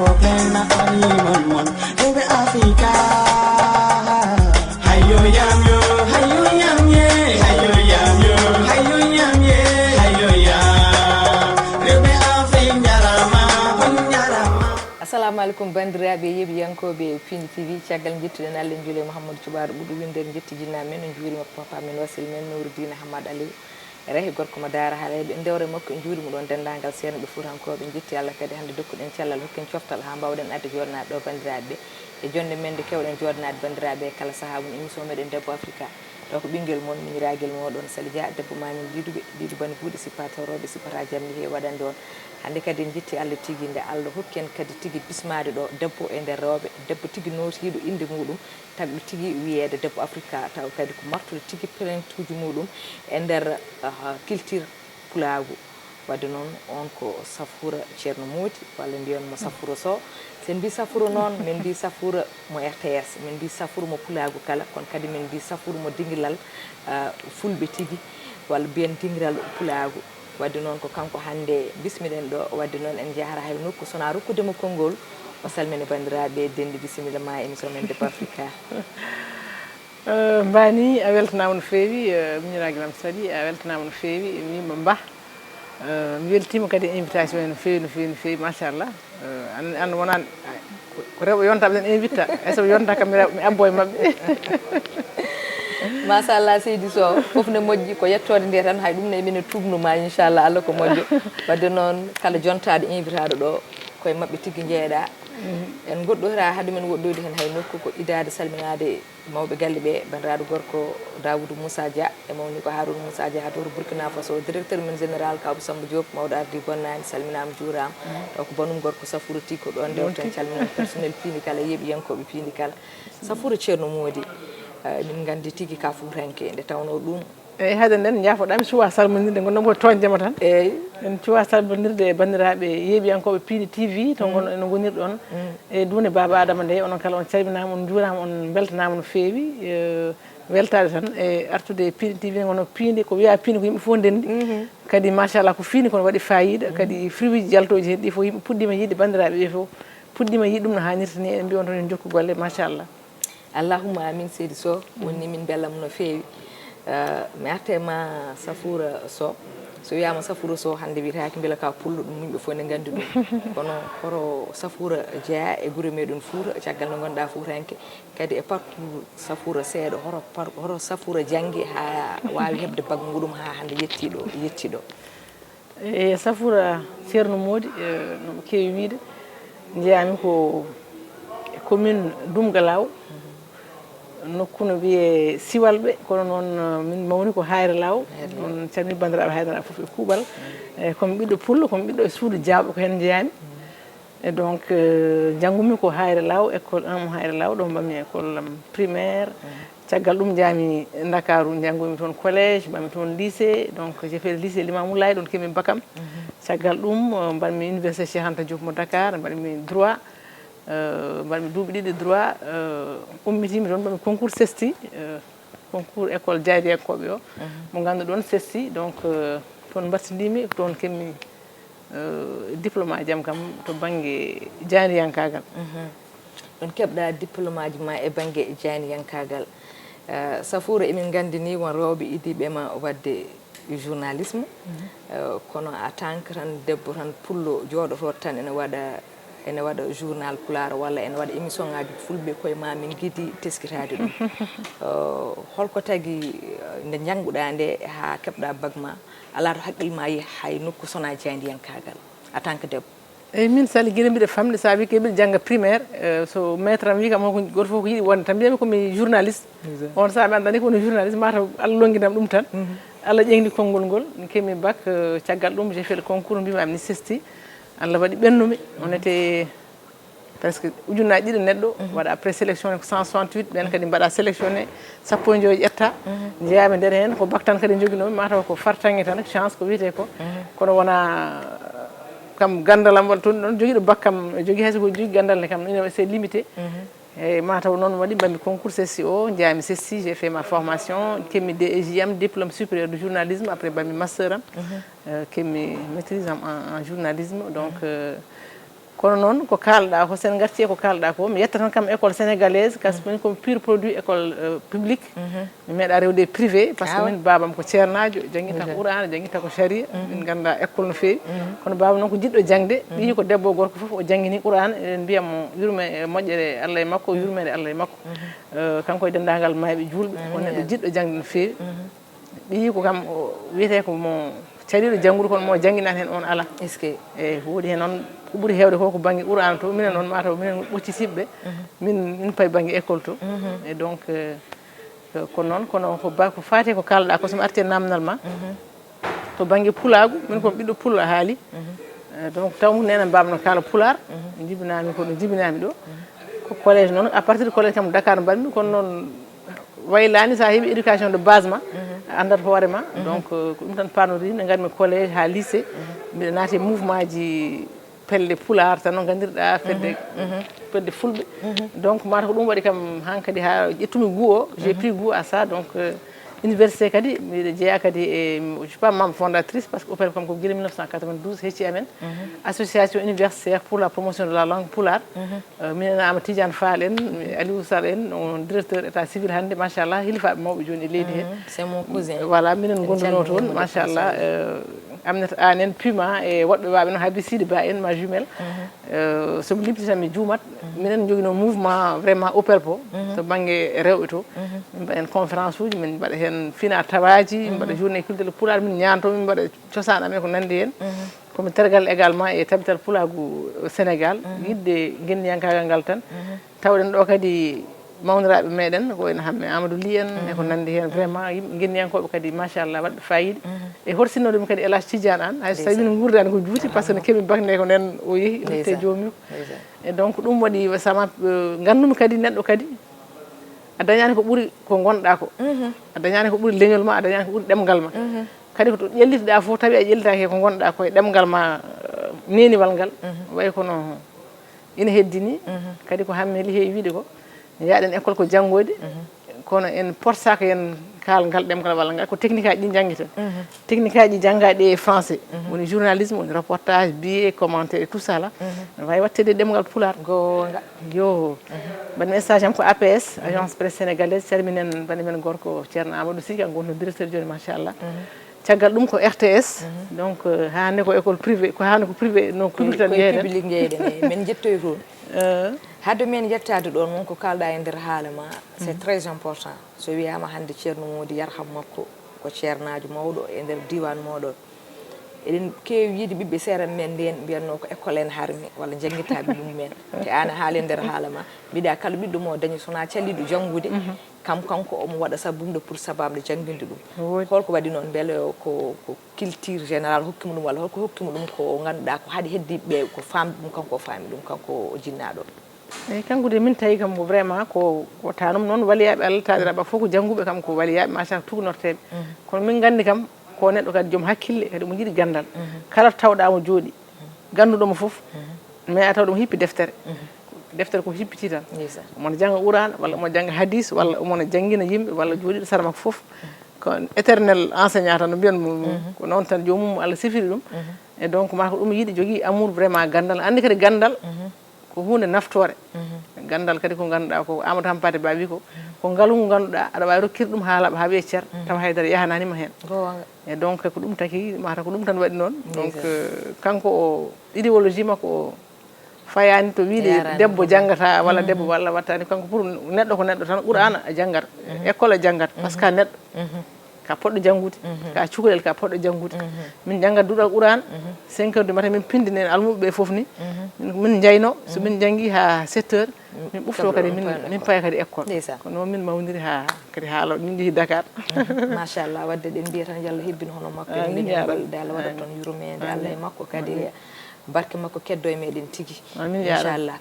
problème na ani mon Rebe Africa Hayo yam yo hayo yam ye hayo yam yo hayo yam ye hayo yam Rebe Africa nyarama on nyarama Assalamu alaikum bandiraɓe yeeɓi yankoɓe Pini TV caggal jettuɗen Allah juule Mouhamadou Thioubara ɓuuɗo windede jetti jinnaɓe men en juurima papa men wasil men Nouridina Hamad Aliou rehi gorko mo daara haaleɓe ndewre makko en juurima ɗon dendagal seernoɓe Fuutankoɓe jetti Allah kadi hande dokkuɗen cellal hokken coftal ha mbawɗen adde jooɗanaɓe ɗo bandiraɓe e jonde men nde kewɗen jooɗanade bandiraɓe kala saaha mum émission meɗen debbo Africa taw ko ɓinguel moon miñiraguel moɗon Sali Dia debbo mamin diidu bani buuɗe sippata rewɓe sippata jamni he waɗande on hande kadi en jetti Allah tigui nde Allah hokki en kadi tigui bismade ɗo debbo e nder rewɓe debbo tigui notiɗo inde muɗum tagɗo tigui wiyede debbo Africa taw kadi ko martude tigui plaintuji muɗum e nder culture pulagu wadde noon on ko Safura Ceerno Mody walla mbiyon mo Safura Sow sen mbi Safura noon min mbi Safura mo RTS min mbi Safura mo pulagu kala kono kadi min mbi Safura mo dinguilal fulɓe tigui walla mbiyen dinguiral pulagu wadde noon ko kanko hande bismiɗen ɗo wadde noon en jahara hay nokku sona rokkudemo konngol o salmini bandiraɓe dendi bisimilla ma émission men debbo Africa mbani a weltanama no feewi miñiraguelam Sali a weltanama no feewi wima Ba mi weltima kadi invitation he no feewi no feewi no feewi machallah an wonan ko rewɓe yontaɓe ɗen invita hay soɓe yonta kam mi abbo e mabɓe machallah Seydi Sow foof ne moƴƴi ko yettode nde tan hay ɗum ne mine tubnuma inchallah Allah ko moƴƴo wadde noon kala jontaɗo invitaɗo ɗo koye mabɓe tigui jeeɗa en goɗɗoyra haade men woɗɗoyde hen hay nokku ko idade salminade mawɓe galle ɓe bandiraɗo gorko Dawoudou Moussa Dia e mawni ko Harouna Moussa Dia hatoro Burkina Faso directeur men général Kawɓe Samba Diop mawɗo ardi bonnani salminama juurama taw ko banum gorko Safura Ty ko ɗon dewten calminon personnel Pini kala yeeɓi yankoɓe Pini kala Safura Ceerno Mody min gandi tigui ka Fuutanke nde tawno ɗum eyyi haade nden jafoɗami suwa salmonirde gonɗon koye toñdema tan eyyi en cuwa salmonirde e bandiraɓe yeeɓiyankoɓe Pini TV to gon eno gonirɗon e Dune Baba Adama nde onon kala on calminama on juurama on beltanama no feewi weltade tan e artude Pini TV gono Pini ko wiya Pini ko yimɓe fof ndendi kadi machallah ko fini kono waɗi fayida kadi fruit ji jaltoji hen ɗi fof yimɓe puɗɗima yiide bandiraɓe ɓe fof puɗɗima yiide ɗum no hannirta ni en mbi on toon en jokku golle machallah allahumma amin Seydi Sow wonni min bellam no feewi mi artema Safura Sow so wiyama Safura Sow hande wiyetake beela ka pullo ɗum yimɓe fof ne gandi ɗum kono horo Safura jeeya e guure meɗen Fouta caggal nde gonɗa Foutanke kadi e parcours Safura seeɗa horo Safura janggi ha wawi hebde bague muɗum ha hande yetti ɗo e Safura Ceerno Mody nomo kewi wiide jeeyami ko commune Dumgalaw nokku no wiye Siwalɓe kono noon min mawni ko Hayre Law on calmini bandiraɓe Haydara foof e kuuɓal e komi ɓiɗɗo pullo komi ɓiɗɗo e suudu Diawɓe ko hen jeeyami e donc janggumi ko Hayre Law école 1 mo Hayre Law ɗo mbami école primaire caggal ɗum jaami Dakaru janggumi toon collège mbami toon lycée donc j'ai fait lycée Limamoulaye ɗon kemi bakam caggal ɗum mbanmi université Cheikh Anta Diop mo Dakar mbaɗimi droit mbaɗmi duuɓi ɗiɗi droit ummitimi toon mbaɗmi concours CESTI concours école jaydiyankoɓe o mo ganduɗon CESTI donc toon mbattidimi toon kemmi diplôme aji am kam to banggue jaydiyankagal ɗon keɓɗa diplôme aji ma e banggue jaydiyankagal Safura emin gandi ni won rewɓe idiɓema wadde journalisme kono a tant que tan debbo tan pullo jooɗoto tan ene waɗa journal Pulaar walla ene waɗa émission ngaji fulɓe koye ma min guidi teskitade ɗum holko tagui nde jangguɗa nde ha keɓɗa bague ma ala to haqqille yeehi hay nokku sona jaydiyankagal en tant que debbo eyyi min Sali gueɗe mbiɗe famde sa wi keɓiɗe jangga primaire so maître am wi kam holko goto foof ko yiiɗi wonde tan mbiyami komi journaliste on saaha mi andani komi journaliste mataw Allah longuinam ɗum tan Allah ƴeŋdi konngol ngol kemi bac caggal ɗum j'ai fait le concours mbimami ni CESTI Allah waɗi ɓennumi on était presque ujunnaji ɗiɗi neɗɗo waɗa après sélectionné ko 168 ɓen kadi mbaɗa sélectionné sappo e joyi ƴetta jeeyami nder hen ko bac tan kadi joguinomi mataw ko fartange tan chance ko wiyete ko kono wona kam gandalam walla toon ɗon joguiɗo bac kam jogui hayso ko jogui gandal ne kam c'est limité eyyi mataw noon waɗi mbami concours CESTI o jeeyami CESTI j'ai fait ma formation kemmi DEJM diplôme supérieur de journalisme après mbami master am kemmi maîtrise am en journalisme donc kono noon ko kalɗa ko sen garti ko kalɗa ko mi yetta tan kam école sénégalaise kasmin ko pur produit école publique mi meeɗa rewde privé par ce que min babam ko ceernajo jangguita ko Qur'an jangguita ko sharia min ganda école no feewi kono babam noon ko jiɗɗo jangde ɗi ko debbo gorko foof o jangguini Qur'an eɗen mbiyamo yurme moƴƴere Allah e makko yurmede Allah e makko kanko e dendagal mayɓe julɓe on neɗɗo jiɗɗo jangde no feewi ɗi ko kam wiyete ko mo caɗiɗo janggude kono mo jangguinani hen on ala est ce que eyyi woodi hen noon ko ɓuuri hewde ko banggue Qur'an to minen noon mataw minen ɓoccitiɓe min payi banggue école to et donc ko noon kono ko faati ko kalɗa ko somi arti e namdal ma to banggue pulagu min komi ɓiɗɗo pulo a haali donc taw mum nena mbamno kala pular jibinami ko ɗo jibinami ɗo ko collège noon à partir du collège kam Dakar mbanmi kono noon waylani sa heeɓi éducation de base ma andat hoorema donc ko ɗum tan panori ne gadmi collège ha lycée mbiɗa naati mouvement ji pelle pular tan no gandirɗa fedde fulɓe donc mata ko ɗum waɗi kam hankadi ha ƴettumi goût o j'ai pris goût à ça donc université kadi mbiɗa jeeya kadi e je suis pas membre fondatrice par ce que OPEL kam ko guila 1992 hecci amen association universitaire pour la promotion de la langue pular minen Ama Tidiane Fall en Aliou Sall en on directeur état civil hande machallah hilfaɓe mawɓe joni e leydi he c'est mon cousin voilà minen gonduno toon machallah Aminata An en Puma e woɗɓe waɓe noon Habi Sidi Ba en ma jumelle somi limti tan mi juumat minen joguino mouvement vraiment OPELPO to banggue rewɓe to min mbaɗen conférence uji min mbaɗa hen fina tawaji min mbaɗa journée culturelle pular min ñanto min mbaɗa cosaan amen ko nandi hen komi tergal également e tabital pulagu Sénégal yidde guenniyankagal ngal tan tawɗen ɗo kadi mawniraɓe meɗen ko wayno hamme Amadou Ly en e ko nandi hen vraiment yimɓe guenniyankoɓe kadi machallah wadɓe fayida e horsinnoɗe ɗum kadi Elage Tidiane An hay so tawi min gurdani ko juuti par ce que no keeɓi bakne ko nden o yeehi itte jomum e donc ɗum waɗi sama gandumi kadi neɗɗo kadi a dañani ko ɓuuri ko gonɗa ko a dañani ko ɓuuri leñol ma a dañani ko ɓuuri ɗemgal ma kadi ko to ƴellitiɗa fof tawi a ƴellitaki ko gonɗa koye ɗemgal ma neniwal ngal way kono ina heddini kadi ko hammeli heewi wiide ko yaaɗen école ko janggode kono en porsaka en kal ngal ɗemgal walla ngal ko technique aji ɗi jangguiten technique aji janggaɗi e français woni journalisme woni reportage billet commentaire et tout ça là ne wawi wattede ɗemgal pular gonga yo mbaɗmi stage am ko APS agence presse sénégalaise calminen bani men gorko ceerno Amadou Sy kanko gonno directeur joni machallah caggal ɗum ko RTS donc hande ko école privé ko hande ko privé non public tan public jeyɗen min jettoy toon hadde men yettade ɗon won ko kalɗa e nder haala ma c'est très important so wiyama hande ceerno Mody yarham makko ko ceernajo mawɗo e nder diwan moɗon eɗen kewi yiide ɓiɓɓe seeran men nden mbiyanno ko école en harmi walla jangguitaɓe mumen te an haali nder haala ma mbiɗa kala ɓiɗɗo mo dañi sona calliɗo janggude kanko omo waɗa sabunde pour sababde jangguinde ɗum holko waɗi noon beele ko culture général hokkimo ɗum walla holko hokkimo ɗum ko ganduɗa ko haaɗi heddiɓeɓe ko famde ɗum kanko o faami ɗum kanko o jinnaɗo eyyi kanko de min tawi kam ko vraiment ko tanum noon waliyaɓe Allah taɗiraɓa fof ko jangguɓe kam ko waliyaɓe machallah tugnorteɓe kono min gandi kam ko neɗɗo kadi joom hakkille kadi mo jiiɗi gandal kala to tawɗamo jooɗi ganduɗomo foof mais a tawa ɗum hippi deftere ko hippiti tan omono jangga Qur'an walla omo jangga hadis walla omono jangguina yimɓe walla jooɗiɗo sara makko foof ko éternel enseignant tan no mbiyanmo ko noon tan jomum Allah sifiri ɗum et donc ma ko ɗum yiiɗi jogui amour vraiment gandal andi kadi gandal ko hunde naftore gandal kadi ko ganduɗa ko Amadou Hampate Ba wi ko ngaalu ngu ganduɗa aɗa wawi rokkirde ɗum haalaɓa ha wiye ceer tawa haydara yahananima hen et donc ko ɗum taki mata ko ɗum tan waɗi noon donc kanko o idéologie makko o fayani to wiide debbo janggata walla debbo walla wattani kanko pour neɗɗo ko neɗɗo tan Qur'an a janggat école a janggat par ce que neɗɗo ka poɗɗo janggude ka cukalel ka poɗɗo janggude min janggat duɗal Qur'an 5 heures du matin min pindinen almuɓeɓe foof ni min jeyno so min janggi ha 7 heures min ɓufto kadi min paya kadi école kono noon min mawdiri ha kadi haala min jeehi Dakar machallah wadde ɗen mbiya tan yo Allah hebbino hono makko minen gollude Allah waɗa toon yurmede Allah e makko kadi barke makko keddo e meɗen tigui inchallah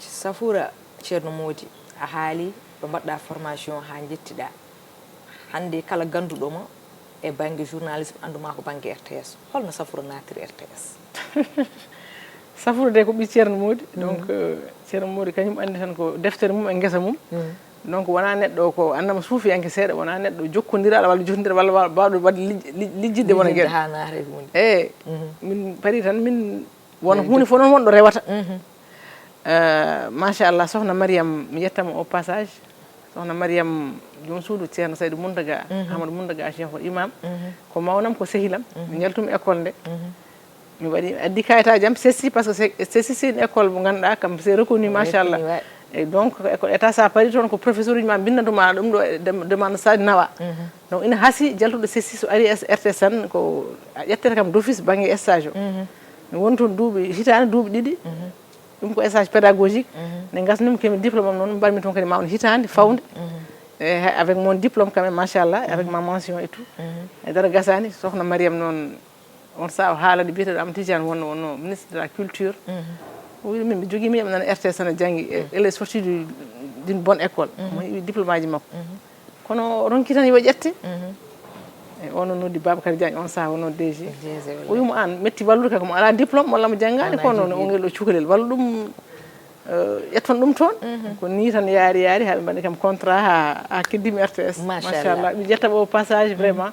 Safoura ceerno Mody a haali ɓe mbaɗɗa formation ha jettiɗa hande kala ganduɗomo e banggue journalisme anduma ko banggue RTS holno Safoura natiri RTS Safoura de ko ɓi ceerno Mody donc ceerno Mody kañum andi tan ko deftere mum e guesa mum donc wona neɗɗo ko annama suufiyanke seeɗa wona neɗɗo jokkodiraɗo walla jottodira walla bawɗo wadde lijjidde wona gueɗe eyyi min paari tan min won hunde fof noon wonɗo rewata machallah sohna Mariam mi yettama au passage sohna Mariam jom suudu ceerno Saydou Mountaga Amadou Mountaga cheikhul imam ko mawnam ko sehilam mi jaltumi école nde mi waɗi addi kayitaji am ceci par ce que ceci c'est une école mo ganduɗa kam c'est reconnu machallah et donc école état sa pari toon ko professeur uji ma bindantuma ɗum ɗo demande stage nawa donc ina haasi jaltuɗo ceci so ari RTS tan ko ƴettete kam d'office banggue stage o mi woni toon duuɓi hitande duuɓi ɗiɗi ɗum ko stage pédagogique nde gasnumi kemi diplôme am noon mbarmi toon kadi mawde hitande fawde avec mon diplôme quand même machallah avec ma mention et tout e dara gasani sohna Mariam noon on saw haalade biyeteɗo am Tidiane wonno ministre de la culture oui min mi jogui mi nana RTS sana janggi elle est sortie d'une bonne école mo heeɓi diplôme aji makko kono ronki tan yo ƴette e ono noddi Babacar Diagne on saha wonno DG o wimo an metti wallude kay komo ala diplôme walla mo janggani kono o ngel ɗo cukalel walla ɗum ƴetton ɗum toon ko ni tan yaari haaɓe mbaɗi kam contrat ha keddimi RTS machallah mi jettamo au passage vraiment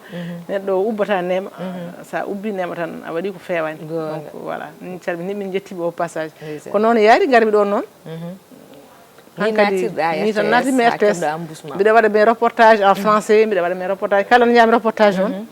neɗɗo ubbata nema sa ubbi nema tan a waɗi ko fewani donc voilà min calmini min jettiɓe au passage ko noon yaari garmi ɗo noon hankadi ni tan natimi RTS mbiɗa waɗa mes reportage en français mbiɗa waɗa mes reportage kala no jami reportage on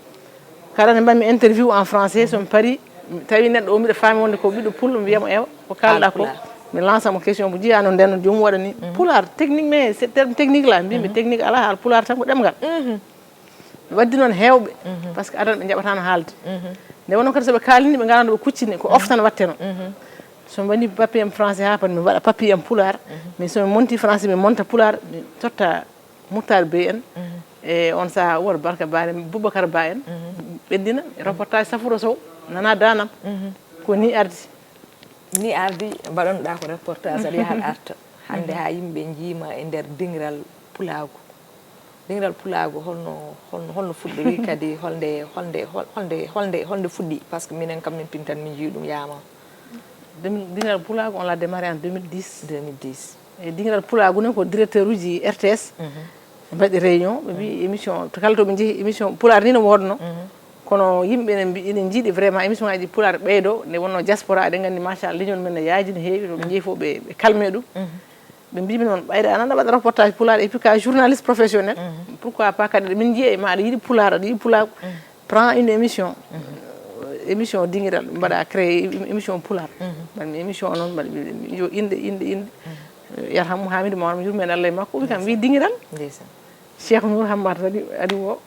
kala ne mbanmi interview en français somi paari tawi neɗɗo o mbiɗa faami wonde ko ɓiɗɗo pullo mi wiyamo ewa ko kalɗa ko mi lance mo question mo jiyano nden jomum waɗa ni pular technique mais c'est terme technique la mbimi technique ala haal pular tan ko ɗemgal mi waddi noon heewɓe par ce que adan ɓe jaɓatano haalde nde wonno kadi soɓe kalini ɓe garano ɓe kuccini ko oftan watteno somi waɗi papier am français ha pat mi waɗa papier am pular mais somi monti français mi monta pular mi totta Moutar Bey en e on saha woto Barka Ba en Boubacar Ba en ɓeddina reportage Safuro Sow nana danam ko ni ardi mbaɗonɗa ko reportage aɗa yahat arta hande ha yimɓe jiima e nder dingiral pulago holno fuɗɗori kadi holnde fuɗɗi par ce que minen kam min pintan min jii ɗum yama dingiral pulago on l'a démarré en 2010 e dingiral pulago noon ko directeur uji RTS mbaɗi réunion ɓe mbi émission to kala to ɓe jeehi émission pular ni no wodno kono yimɓe ene jiiɗi vraiment émission ngaji pular ɓeydo nde wonno diaspora eɗen gandi machallah leñol men ne yaaji no heewi to ɓe jeehi fof ɓe calme ɗum ɓe mbimi noon ɓayde anan waɗa reportage pular et puis ka journaliste professionnel pourquoi pas kadi min jiiye ma aɗa yiiɗi pular aɗa yiiɗi pular prend une émission dingiral mbaɗa créé émission pular mbaɗmi émission noon mbaɗmi yo inde yarhamu Hamidou Mawar mi yurmeni Allah e makko wi kam wi dingiral Cheikh Nour Hammata adi wo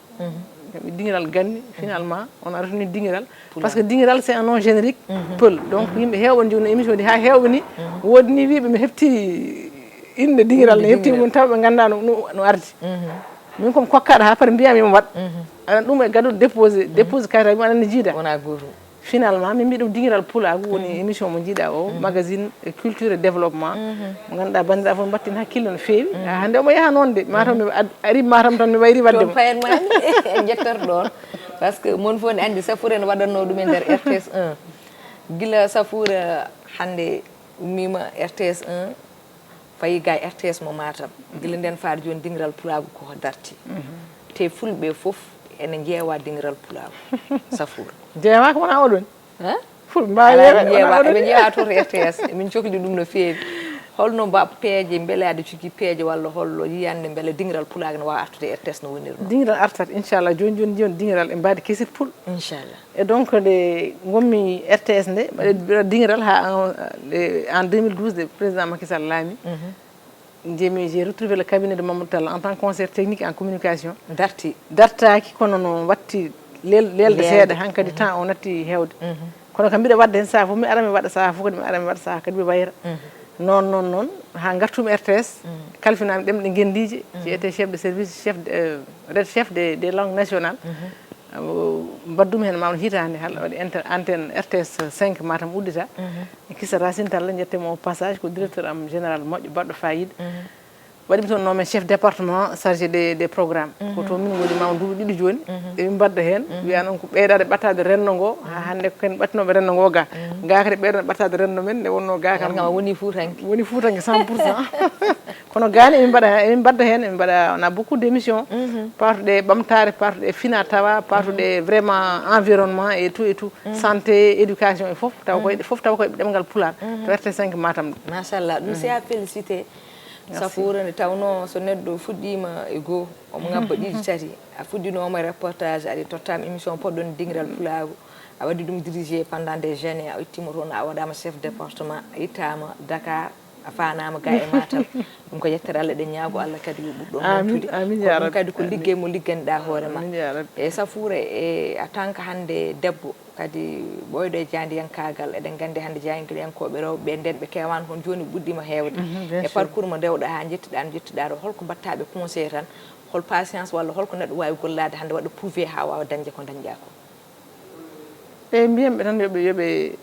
dingiral ganni finalement on a retenu dingiral parce que dingiral c'est un nom générique peul donc yimɓe heewɓe joni émission di ha heewɓe ni wodi ni wiɓe mi hefti inde dingiral ne hefti mum taw ɓe ganda no ardi min komi kokkaɗo ha pare mbiyami mo waɗ aɗa ɗum e gaɗuɗo dépose kayitaji mum aɗa ne jiida wona gotum finalement min mbi ɗum dingiral pulago woni émission mo jiiɗa o magazine culture et développement mo ganduɗa bandiraɓe fof mbattin hakkille no feewi hande omo yaha noon de matam mi ari matam tan mi wayri wadde mo payen mami en jettor ɗon par ce que mon fof ne andi Safoura ne waɗanno ɗum e nder RTS 1 guila Safoura hande ummima RTS 1 fayi ga RTS mo Matam guila nden faade joni dingiral pulago koko darti te fulɓe fof ene jeewa dingiral pulago Safoura jeewa ko wona oɗon ful mbawi jeewa to RTS min cohli ɗum no feewi holno mba peeje beele aɗa jogui peeje walla hollo yiyande beele dingiral pulago ne wawa artude RTS no wonirno dingiral artat inchallah joni dingiral e mbadi kesit pul inchallah et donc nde gommi RTS nde mbaɗa dingiral ha en 2012 de président Macky Sall laami j'ai retrouvé le cabinet de Mamadou Talla en tant que conseiller technique en communication dartaki kono no watti lelde seeɗa hankadi temps o natti hewde kono kam mbiɗa wadde hen saha fof mi ara mi waɗa saha fof kadi mi ara mi waɗa saha kadi mi wayra noon ha gartumi RTS kalfinami ɗemɗe guendiji j'étais chef de service chef des langues nationales mbaddumi hen mawno hitande halla waɗi antenne RTS 5 Matam uddita e Kissa Racine Talla jettemo au passage ko directeur am général moƴƴo baɗɗo fayida waɗimi toon noon chef département chargé des programmes ko to min woni ma nduuɓi ɗiɗi joni emin mbadda hen wiya noon ko ɓeydade ɓattade renndo ngo ha hande ko ken ɓattinoɓe renndo ngo ga kadi ɓeydone ɓattade renndo men nde wonno ga kam woni fuutanke 100% kono gani emin mbadda hen emin mbaɗa on a beaucoup d'émissions partuɗe ɓamtare partuɗe fina tawa partuɗe vraiment environnement et tout santé éducation e foof taw koye ɗemgal pular to RT5 Matam ɗo machallah ɗum si a félicité Safoura nde tawno so neɗɗo fuɗɗima e goo omo ngabba ɗiɗi tati a fuɗɗinomo e reportage aɗa tottama émission poɗɗon dingiral pulago a waɗi ɗum dirigé pendant des années a ittimo toon a waɗama chef département a ittama Dakar a fanama ga e Matam ɗum ko yettere Allah ɗen ñaago Allah kadi yo ɓurɗo ɗum kadi ko liggey mo ligganiɗa hoorema e Safoura e a tant que hande debbo kadi ɓoyɗo e jandiyankagal eɗen gandi hande jandiyankoɓe rewɓe nden ɓe kewani kon joni ɓuɗɗima hewde e parcours mo dewɗa ha jettiɗa ɗo holko mbattaɓe conseil tan hol patience walla holko neɗɗo wawi gollade hande waɗa prouvé ha wawa dañde ko dañƴa ko e mbiyamɓe tan yoɓe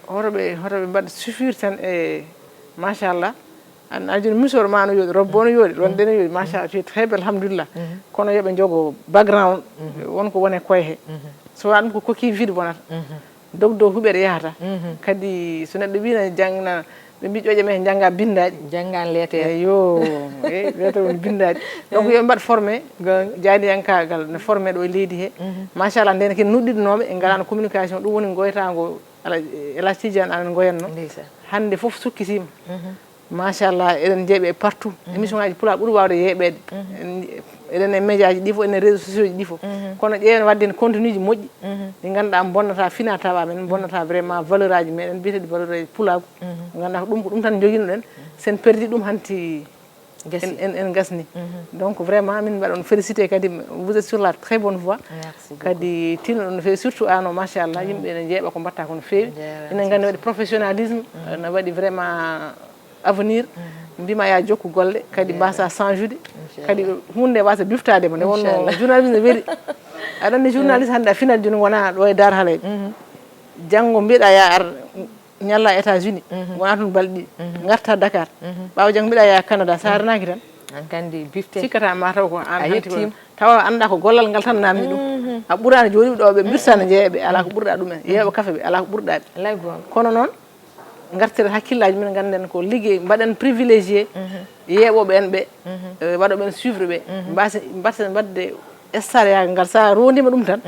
hotoɓe mbaɗa suffire tan e machallah an joni musoro ma no yooɗi robbo no yooɗi ɗon ɗene yooɗi machallah tu très belle alhamdulillah kono yoɓe jogo background wonko wone koye he so wa ɗum ko coquille vide wonata dogdo huɓere yahata kadi so neɗɗo wina jangna ɓe mbi ƴoƴe men jangga bindaji janggan leete yo leete woni bindaji donc yoɓe mbaɗa formé jaadiyankagal ne formé ɗo e leydi he machallah ndene ken nuɗɗitinoɓe e galano communication ɗum woni goytago Elhadji Tidiane anen goyenno hande foof sukkitima machallah eɗen jeeɓe partout émission ngaji pulaar ɓuuri wawde yeeɓede eɗen e média ji ɗi fof ene réseaux sociaux ji ɗi fof kono ƴeewen wadde en contenu ji moƴƴi ɗi ganduɗa bonnata fina tawa men bonnata vraiment valeur aji meɗen mbiyetede valeur aji pulago ganduɗa ko ɗum tan joguinoɗen sen perdi ɗum hanti en gasni donc vraiment min mbaɗa on félicité kadi vous êtes sur la très bonne voie kadi tinno ɗon no fewi surtout ano machallah yimɓe ne jeeɓa ko mbatta ko no fewi enen gandi waɗi professionnalisme ne waɗi vraiment avenir mbima ya jokku golle kadi mbasa change kadi hunde wasa duftadema nde wonno journalisme weeli aɗa andi journaliste hande a finat joni wona ɗo e Dar Halaye janggo mbiɗa ya ar ñalla États-Unis wona toon balɗe ɗiɗi garta Dakar ɓawa janggo mbiɗa ya Canada sa renaki tan an kandi bifte sikkata ma taw ko an hanti tawa anda ko gollal ngal tan namdi ɗum a ɓurani joni ɗo ɓe birtana jeeyaɓe ala ko ɓurɗa ɗumen yeeɓa kafe ɓe ala ko ɓurɗaɓe kono noon gartere hakkillaji min ganden ko liggey mbaɗen privilégié yeeɓoɓe en ɓe waɗoɓen suivre ɓe mbatten wadde star yagal ngal sa rondima ɗum tan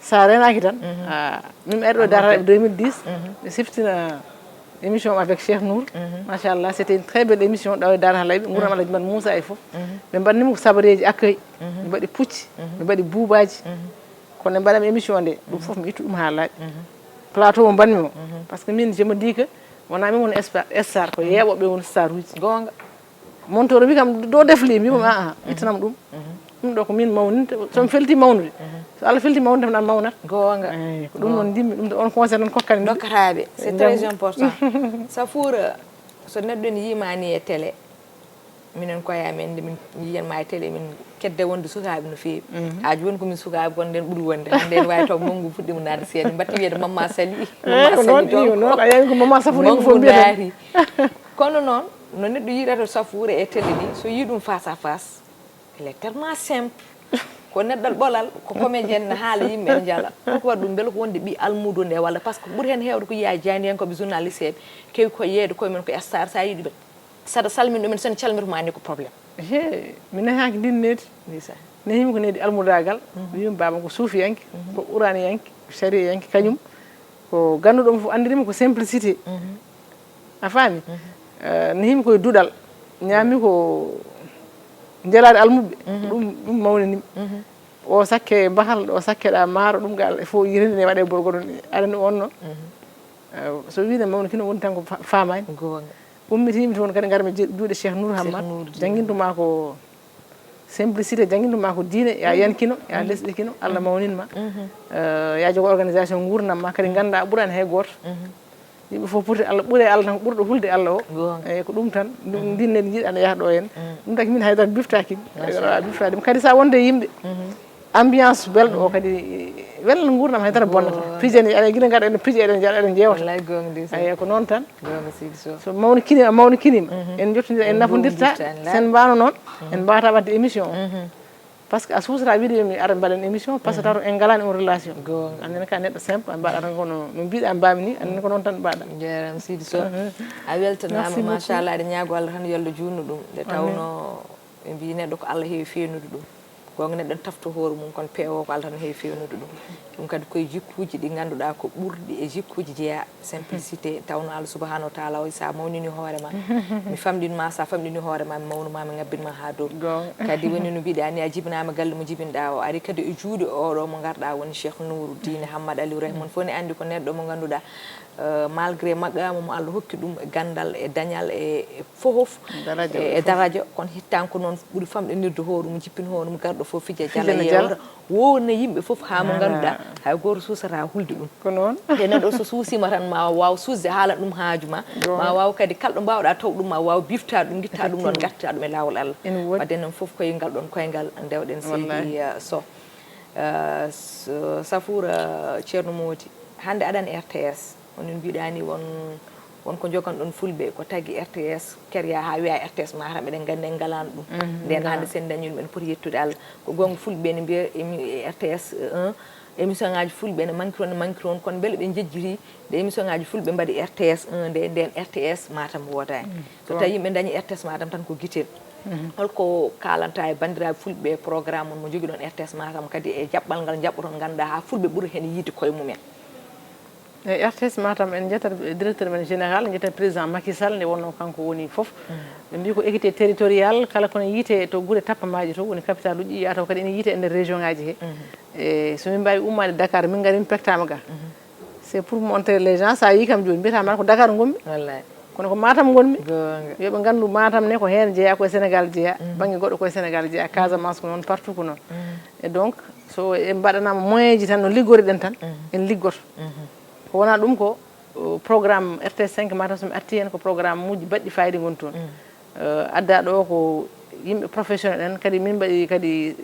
sa renaki tan min ari ɗo Dar Halaye 2010 ɓe siftina émission avec Cheikh Nour machallah c'était une très belle émission ɗo e Dar Halaye ɓe gurdam Alhaji Mane Moussa e foof ɓe mbaɗnima ko sabareji accueil ɓe mbaɗi pucci ɓe mbaɗi buubaji kono ne mbaɗami émission nde ɗum foof mi ittu ɗum ha laaɓi plateau mo mbanmi o par ce que min je me dis que wona min woni star ko yeeɓoɓe woni star uji gonga monteur wi kam do defli mbimo a ittanam ɗum ɗum ɗo ko min mawninta somi felti mawnude so Allah felti mawnude tan mawnat gonga ko ɗum noon dimmi ɗum on conseil non kokkani dokkataɓe c'est très important Safoura so neɗɗo en yimani e télé minen koye amen nde min yiyanma e télé min kedde wonde sukaɓe no fewi ha joni komin sukaɓe gonɗen ɓuuri wonde hande en wawi taw manggu fuɗɗima nade seeɗa batti wiyede Mamma Sali noon a yawi ko Mamma Safoura manggu daari kono noon no neɗɗo yirata Safoura e télé ni so yi ɗum face à face il est tellement simple ko neɗɗal ɓolal ko comédien ne haala yimɓe ne jala ko waɗi ɗum beele ko wonde ɓi almudo nde walla par ce que ɓuuri hen hewde ko yiya jandiyankoɓe journaliste eɓe kewi ko yeeyde koyemen ko star sa yiiɗi ɓe saɗa salmini ɗumen sen calmituma ni ko probléme mi nehaki ndin needi nehimi ko needi almudagal wimi baba ko suufiyanke ko ɓuraniyanke ko sariyanke kañum ko ganduɗomo fof andirima ko simplicité a faami nehimi koye duɗal ñaami ko jelade almuɓe ɗum mawninimi o sakke bahal o sakkeɗa maaro ɗum gal fof yirinde ne waɗe borgoɗo aɗani on noon so wiide mawni kino woni tan ko famani ummitimi toon kadi garmi juuɗe Cheikh Nour Hammad jangguintuma ko simplicité jangguintuma ko diine ya yankino ya lesɗikino Allah mawninma ya jogo organisation gurnamma kadi ganda ɓuurani hay goto yimɓe fof poti Allah ɓuure Allah tan ko ɓurɗo hulde Allah o eyyi ko ɗum tan ndinne ɗe jiiɗa ne yaha ɗo hen ɗum taki min haydara biftakimi biftadima kadi sa wonde yimɓe ambiance belɗo o kadi welna gurdam haydara bonnata pijani ala gila ngada en piji eden jara eden jewta wallahi gonga ay ko non tan gonga sidi so mawni kinima en jottodira en nafodirta sen mbano non en mbata wadde émission parce que a susra wiide mi ara mbalen émission parce que tato en galani on relation anden ka neddo simple mbaɗa tan kono no mbiɗa mbami ni anden ko non tan mbaɗa jaram sidi so a weltanama machallah aɗa ñaago Allah tan yolde junno ɗum nde tawno ɓe mbi neɗɗo ko Allah heewi fewnude ɗum gonga neɗɗo tafto hoore mum kono peewo ko Allah tan heewi fewnude ɗum kadi koye jikkuji ɗi ganduɗa ko ɓurɗi e jikkuji jeeya simplicité tawno Allah subahanahu wa taala o sa mawnini hoorema mi famɗinma sa famɗini hoorema mi mawnuma mi ngabbinma ha dow kadi woni no mbiɗa ni a jibinama galle mo jibinɗa o ari kadi e juuɗe oɗo mo garɗa woni Cheikh Nourou Dine Hammadou Aliou Rahmone fof ne andi ko neɗɗo mo ganduɗa malgré maggama mo Allah hokki ɗum e gandal e dañal e fof e daraja kono hittanko noon ɓuuri famɗinirde hoore mum jippin hoore mum garɗo fof fija jalla yewta wowna yimɓe fof ha mo ganduɗa hay goto susata hulde ɗum ko noon e neɗɗo so suusima tan ma waw susde haalat ɗum haaju ma ma waw kadi kalɗo mbawɗa taw ɗum ma waw bifta ɗum guitta ɗum noon gatta ɗum e lawol Allah wadde noon foof koyngal ɗon koyngal dewɗen seydi Sow Safoura ceerno Mody hande aɗani RTS onon mbiɗani wonko joganɗon fulɓe ko tagui RTS keria ha wiya RTS Matam eɗen gandi en galano ɗum nden hande sen dañi ɗum en poti yettude Allah ko gonga fulɓe ne mbiya RTS 1 émission ngaji fulɓe ne manquiri on kono beele ɓe jejjiri nde émission ngaji fulɓe mbaɗi RTS 1 nden RTS Matam wodani so tawi yimɓe dañi RTS Matam tan ko guitel holko kalanta e bandiraɓe fulɓe programme on mo jogui ɗon RTS Matam kadi e jaɓɓal ngal jaɓɓoton ganduɗa ha fulɓe ɓuuri hen yiide koye mumen RTS Matam en jettat directeur men général jettat président Macky Sall nde wonno kanko woni foof ɓe mbi ko équité territorial kala kono yiite to guure tappamaji to woni capital uji yataw kadi ene yiite e nder région ngaji he e somin mbawi ummade Dakar min gari min pektama ga c'est pour montrer les gens sa yi kam joni mbiyatama ko Dakar gommi wallahi kono ko Matam gonmi yoɓe gandu Matam ne ko hen jeeya koye Sénégal jeeya banggue goɗɗo koye Sénégal jeeya Casamance ko noon partout ko noon et donc so en mbaɗanama moyen ji tan no liggoriɗen tan en liggoto ko wona ɗum ko programme RTS 5 Matam somi arti hen ko programme muji baɗɗi fayida goni toon adda ɗo ko yimɓe professionnel en kadi min mbaɗi kadi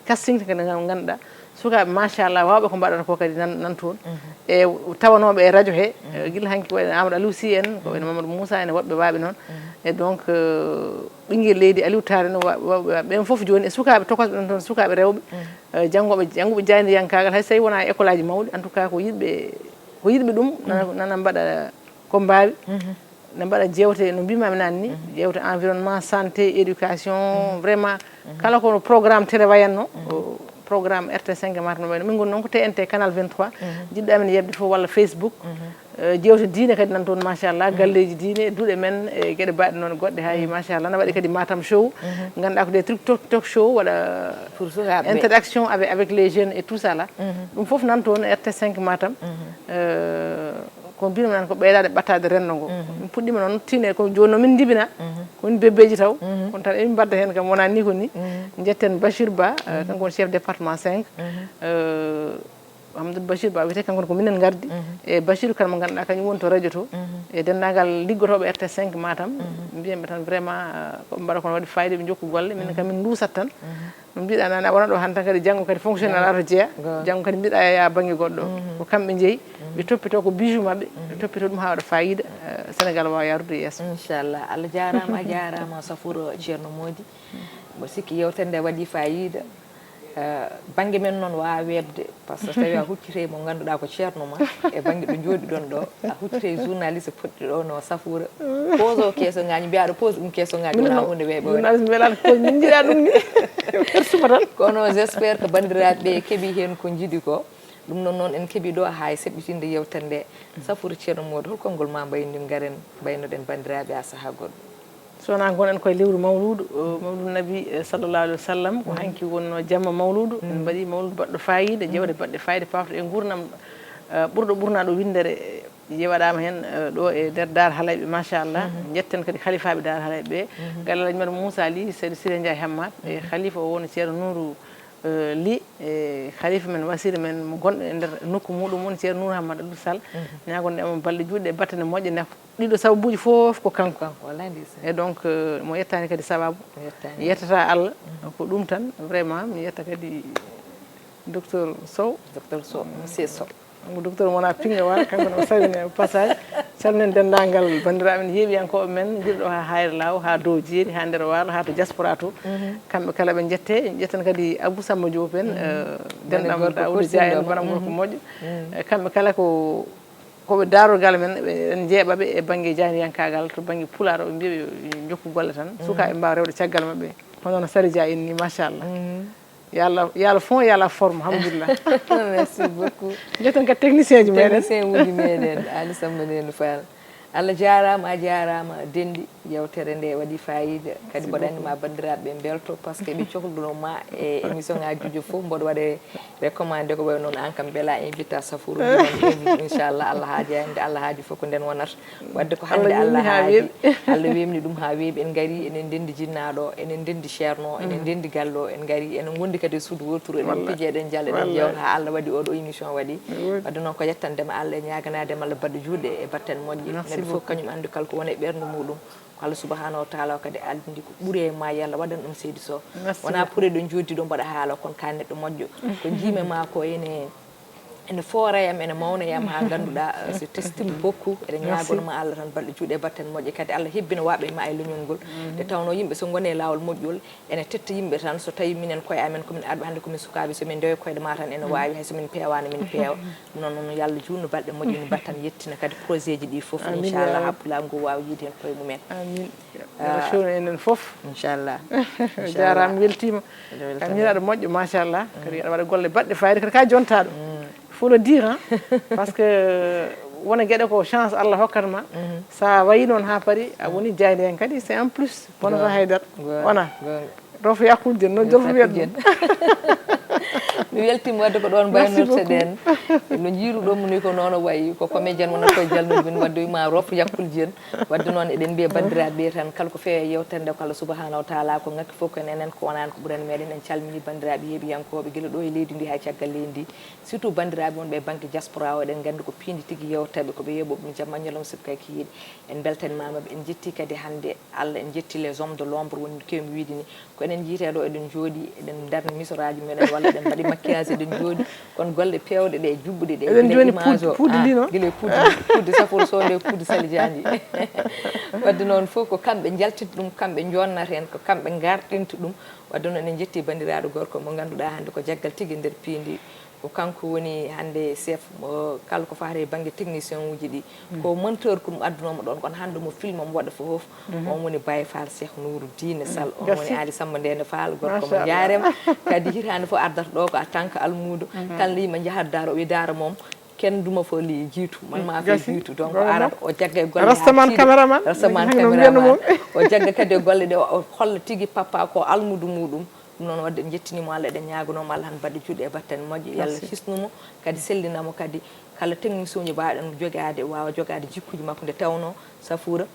casting kadi ganduɗa sukaɓe machallah wawɓe ko mbaɗata ko kadi nan toon e tawanoɓe e radio he guila hanki ko wayno Amadou Aliou Sy en ko wayno Mamadou Moussa en woɓɓe waɓe noon et donc ɓinguel leydi Aliou Tare no waɓe ɓen foof joni e sukaɓe tokosɓe ɗon toon sukaɓe rewɓe janggoɓe jaydiyankagal hay so tawi wona école aji mawɗi en tout cas ko yiɗɓe ɗum nana mbaɗa ko mbawi ne mbaɗa jewte no mbimami nani ni jewte environnement santé éducation vraiment kala kono programme télé wayanno programme RTS 5 Matam wayno min goni noon ko TNT canal 23 jiɗɗo amen yebde fof walla Facebook jewte diine kadi nan toon machallah galleji diine duuɗe men e gueɗe baɗe noon goɗɗe hay machallah ne waɗi kadi Matam show ganduɗa ko des trucs talk show waɗa interaction avec les jeunes et tout ça là ɗum foof nan toon RTS 5 Matam ko mbinomi nan ko ɓeydade ɓattade rendo ngo min puɗɗima noon tine ko joni nomin dibina kowoni bébéji taw kono tan emin mbadda hen kam wona ni ko ni jetten Bachir Ba kanko woni chef département 5 Amadou Bachir Ba wiyete kanko ko minen gardi e Bachir kala mo ganduɗa kañum woni to radio to e dendagal liggotoɓe RTS 5 Matam mbiyanɓe tan vraiment koɓe mbaɗa kono waɗi fayida ɓe jokku golle min kam min dusat tan no mbiɗa nane a wona ɗo han tan kadi janggo kadi fonctionnaire ato jeeya janggo kadi mbiɗa ya banggue goɗɗo ko kamɓe jeeyi ɓe toppito ko bijou mabɓe ɓe toppito ɗum ha waɗa fayida Sénégal wawa yarude yesso inchallah Allah jarama a jarama Safoura ceerno Mody mbo sikki yewtere nde waɗi fayida banggue men noon wawa webde par ce que so tawi a huccite mo ganduɗa ko ceerno ma e banggue ɗo jooɗi ɗon ɗo a huccite journaliste poɗɗi ɗo no Safoura pose o question ngaji mbiyaɗo pose ɗum question ngaji wona hunde weeɓode journaliste welata ko min jiiɗa ɗum ni suma tan kono j' espére que bandiraɓe keeɓi hen ko jiiɗi ko ɗum noon noon en keeɓi ɗo ha seɓɓitinde yewtere nde Safoura ceerno Mody hol konngol ma mbaynoɗen garen mbaynoɗen bandiraɓe ha saaha goɗɗo sowona gonen koye lewru mawludu mawludu nabi sallallahu alaihi wasallam ko hanki wonno jamma mawludu en mbaɗi mawludu baɗɗo fayida jewde baɗɗe fayida pafto e gurnam ɓurnaɗo windere jewaɗama hen ɗo e nder dar halayɓe machallah jetten kadi khalifaɓe dar halayɓe ɓe gallaji men Moussa Ly seydi Siré Ndiaye Hammat e khalifa o woni ceerno Nourou Ly e khalifa men wasiri men mo gonɗo e nder nokku muɗum woni ceerno Nourou Hammadou Abdou Sall ñagonɗemo balɗe juɗɗe e battane moƴƴe nek ɗiɗo sababuji foof ko kanko e donc mo yettani kadi sababu yettata Allah ko ɗum tan vraiment mi yetta kadi docteur Sow monsieur Sow docteur mona pinga wala kanko no sawine passage salmen dendangal bandiraɓe heeɓiyankoɓe men jirɗo ha hayre law ha dow jeeri ha nder walo ha to diaspora to kamɓe kala ɓe jette jetten kadi Abou Samba Diop en denɗam Daouda Dia en bonam gorko moƴƴo kamɓe kala koɓe darogal men en jeeɓaɓe e banggue janiyankagal to banggue pulaar o ɓe mbiya ɓe jokku golle tan sukaɓe mbawa rewde caggal mabɓe hono no Sary Dia en ni machallah yalla fond yalla forme alhamdulillah. Merci beaucoup. Jeton ka technicien ji meɗen technicien wuji meɗen Ali Samba Nene Fall Allah jarama a jarama dendi yewtere nde waɗi fayida kadi mboɗo andi ma bandiraɓe belto par ce que ɓe cohluno ma e émission ngaji foof mboɗo waɗe recommandé ko way noon an kam beela invita Safourou inchallah Allah haaji ande Allah haaji fof ko nden wonata wadde ko hande Allah haaji Allah wemni ɗum ha weeɓi en gari enen dendi jinnaɗo enen dendi ceerno enen dendi gallo en gari enen gondi kadi suudu woturu eɗen piije eɗen jalla eɗen jewta ha Allah waɗi oɗo émission waɗi wadde noon ko yettandema Allah e ñaganadema Allah badde juuɗe e batten moƴƴi fof kañum andi kala ko woni e ɓernde muɗum ko Allah subahanahu wa taala kadi aldi ko ɓuuri e ma yalla waɗan ɗum seydi Sow wona pour ɗo joddi ɗo mbaɗa haala kono ka neɗɗo moƴƴo ko jiime ma ko ene foorayam ene mawnayam ha ganduɗa so testime beaucoup eɗen ñagonoma Allah tan balɗe juuɗe batten moƴƴe kadi Allah hebbina waɓe ma e leñol ngol nde tawno yimɓe so gone lawol moƴƴol ene tetta yimɓe tan so tawi minen koye amen komin arɓe hannde komin sukaɓe somin ndewa koyɗe ma tan ene wawi hay somin pewani min peewa ɗum noon Yallah junno balɗe moƴƴe no battan yettina kadi projet ji ɗi foof inchallah happulago ngu wawa yiide hen koye mumen amin émission enen foof inchallah jarama weltima kam ñiraɗo moƴƴo machallah kadi aɗa waɗa golle baɗɗe fayida kadi ka jontaɗo faut le dire hein parce que wona gueɗe ko chance Allah hokkatma sa wayi noon ha paari a woni jayde hen kadi c'est en plus bonata haydara wona rofo yakkude no jolfo wiyat mi weltima wadde ko ɗon baynorteɗen no jiiruɗomo ni ko noon wayi ko comédien wonata koye jalnude min wadde wima rofo yakkul jeen wadde noon eɗen mbiya bandiraɓe tan kala ko feewi yewtere nde ko Allah subahanahu wa taala ko ngakki fof ko enen ko wonani ko ɓurani meɗen en calmini bandiraɓe heeɓiyankoɓe guila ɗo e leydi ndi hay caggal leydi ndi surtout bandiraɓe wonɓe banque diaspora o eɗen gandi ko pindi tigui yewtaɓe koɓe yeeɓo ɗum jamma ñalawma sikka kiyiɗe en beltanimamaɓe en jetti kadi hande Allah en jetti les hommes de l'ombre woni kewmi wiide ni ko enen jiiteɗo eɗen jooɗi eɗen darni misoraji meɗen walla eɗen mbaɗi maquillage eɗen jooɗi kono golle pewɗe ɗe jubbuɗe ɗe eɗen joni puudde ndi noon guila puudde Safourou Sow nde puudde Sally Diagne wadde noon fof ko kamɓe jaltinta ɗum kamɓe jonnata hen ko kamɓe garɗinta ɗum wadde noon eɗen jetti bandiraɗo gorko mo ganduɗa hande ko jaggal tigui nder piindi ko kanko woni hande chef kala ko faate banggue technicien uji ɗi ko monteur ko ɗum addunoma ɗon kono hande mo film mo waɗa foof on woni Baye Fall Cheikh Nourou Dine Sall on woni Ali Samba Ndene Fall gorko mo jarema kadi hitande fof ardata ɗo ko a tanka almudo kala yima jahat daaro o wi daara moom ken duma fo li jiitu man ma fa jiitu donc arat o jagga golle rastaman cameraman o jagga kadi golle ɗe o holla tigui papa ko almudu muɗum non wadde jettinimo Allah eɗen ñagonomo Allah han badde juuɗe e batten moƴƴe Yallah hisnumo kadi sellinamo kadi kala technicien uji mbawɗen jogade wawa jogade jikkuji makko nde tawno Safoura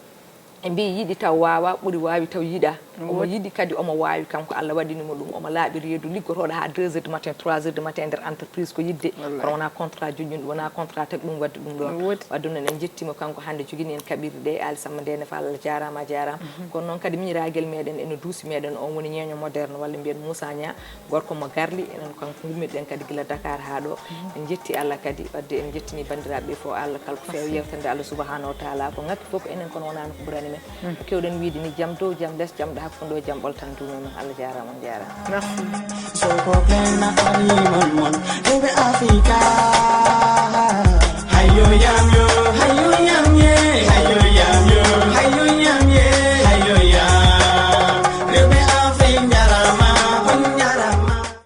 e mbi yiiɗi taw wawa ɓuuri wawi taw yiiɗa omo yiiɗi kadi omo wawi kanko Allah waɗinimo ɗum omo laaɓi reedu liggotoɗo ha 2 heures du matin 3 heures du matin nder entreprise ko yidde kono wona contrat joƴƴuɗum wona contrat tag ɗum wadde ɗum ɗon wadde noon en jettimo kanko hande jogini en kaɓirɗe ɗe Ali Samba Ndene Fall Allah jarama a jarama kono noon kadi miñiraguel meɗen ene duusi meɗen on woni ñeño moderne walla mbiyen Moussa Nia gorko mo garli enen kanko gummiɗen kadi guila Dakar ha ɗo en jetti Allah kadi wadde en jettini bandiraɓe fo Allah kala ko fewi yewtande Allah subahanahu wa taala ko ngakki foof enen kono wonani ko ɓurani men ko kewɗen wiide ni jaam dow jaam less jaam ɗo hakkude jaam ɓoltan duumen Allah jarama on jarama merci so ko plena alimon mon rewɓe Africa hayo yam yo